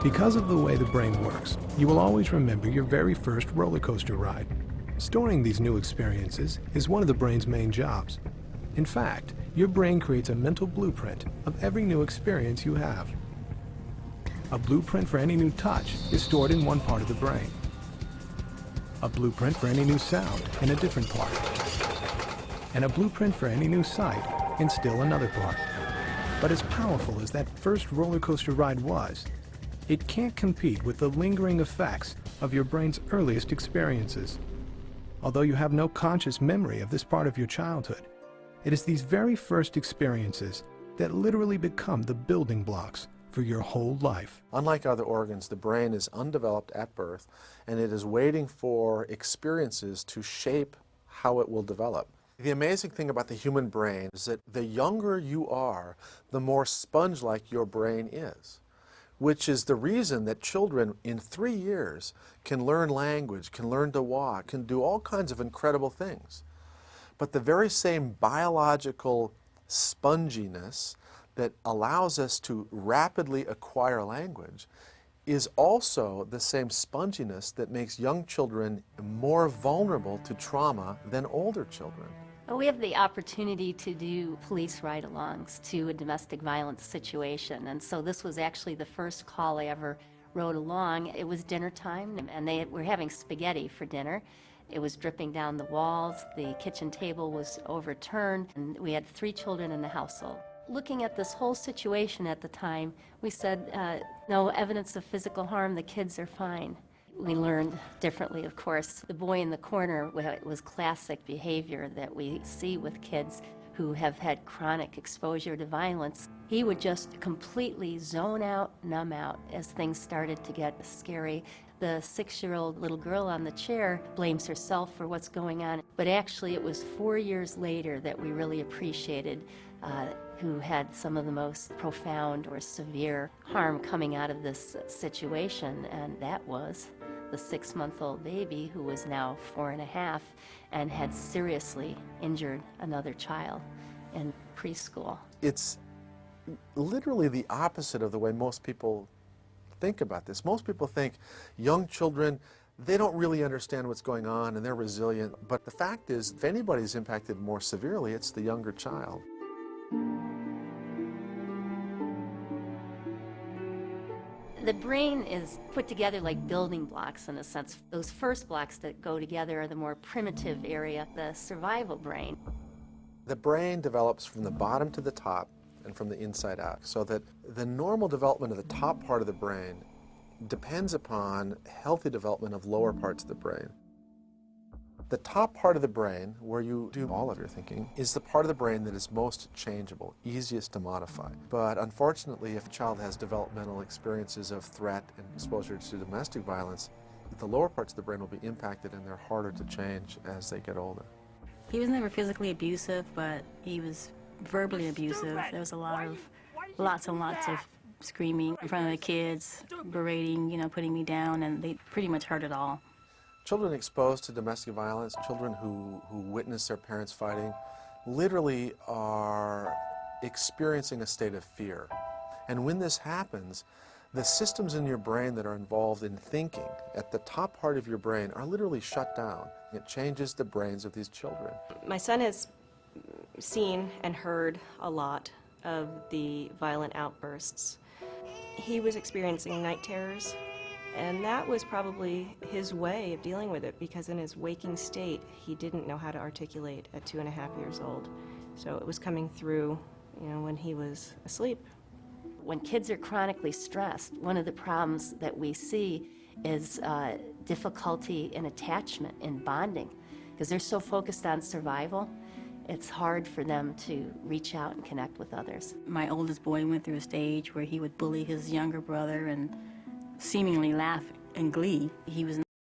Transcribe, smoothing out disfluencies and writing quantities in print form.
Because of the way the brain works, you will always remember your very first roller coaster ride. Storing these new experiences is one of the brain's main jobs. In fact, your brain creates a mental blueprint of every new experience you have. A blueprint for any new touch is stored in one part of the brain. A blueprint for any new sound in a different part. And a blueprint for any new sight in still another part. But as powerful as that first roller coaster ride was, it can't compete with the lingering effects of your brain's earliest experiences. Although you have no conscious memory of this part of your childhood, it is these very first experiences that literally become the building blocks for your whole life. Unlike other organs, the brain is undeveloped at birth, and it is waiting for experiences to shape how it will develop. The amazing thing about the human brain is that the younger you are, the more sponge-like your brain is, which is the reason that children in 3 years can learn language, can learn to walk, can do all kinds of incredible things. But the very same biological sponginess that allows us to rapidly acquire language is also the same sponginess that makes young children more vulnerable to trauma than older children. We have the opportunity to do police ride-alongs to a domestic violence situation, and so this was actually the first call I ever rode along. It was dinner time, and they were having spaghetti for dinner. It was dripping down the walls, the kitchen table was overturned, and we had 3 children in the household. Looking at this whole situation at the time, we said, no evidence of physical harm, the kids are fine. We learned differently, of course. The boy in the corner was classic behavior that we see with kids who have had chronic exposure to violence. He would just completely zone out, numb out as things started to get scary. The 6-year-old little girl on the chair blames herself for what's going on, but actually it was 4 years later that we really appreciated who had some of the most profound or severe harm coming out of this situation, and that was the 6-month-old baby who was now 4.5 and had seriously injured another child in preschool. It's literally the opposite of the way most people think about this. Most people think young children, they don't really understand what's going on and they're resilient. But the fact is, if anybody's impacted more severely, it's the younger child. The brain is put together like building blocks in a sense. Those first blocks that go together are the more primitive area, the survival brain. The brain develops from the bottom to the top and from the inside out, so that the normal development of the top part of the brain depends upon healthy development of lower parts of the brain. The top part of the brain, where you do all of your thinking, is the part of the brain that is most changeable, easiest to modify. But unfortunately, if a child has developmental experiences of threat and exposure to domestic violence, the lower parts of the brain will be impacted and they're harder to change as they get older. He was never physically abusive, but he was verbally abusive. There was lots and lots of screaming in front of the kids, berating, putting me down, and they pretty much heard it all. Children exposed to domestic violence, children who witness their parents fighting, literally are experiencing a state of fear. And when this happens, the systems in your brain that are involved in thinking at the top part of your brain are literally shut down. It changes the brains of these children. My son has seen and heard a lot of the violent outbursts. He was experiencing night terrors, and that was probably his way of dealing with it, because in his waking state, he didn't know how to articulate at 2.5 years old. So it was coming through, when he was asleep. When kids are chronically stressed, one of the problems that we see is difficulty in attachment, in bonding, because they're so focused on survival. It's hard for them to reach out and connect with others. My oldest boy went through a stage where he would bully his younger brother and seemingly laugh in glee. He was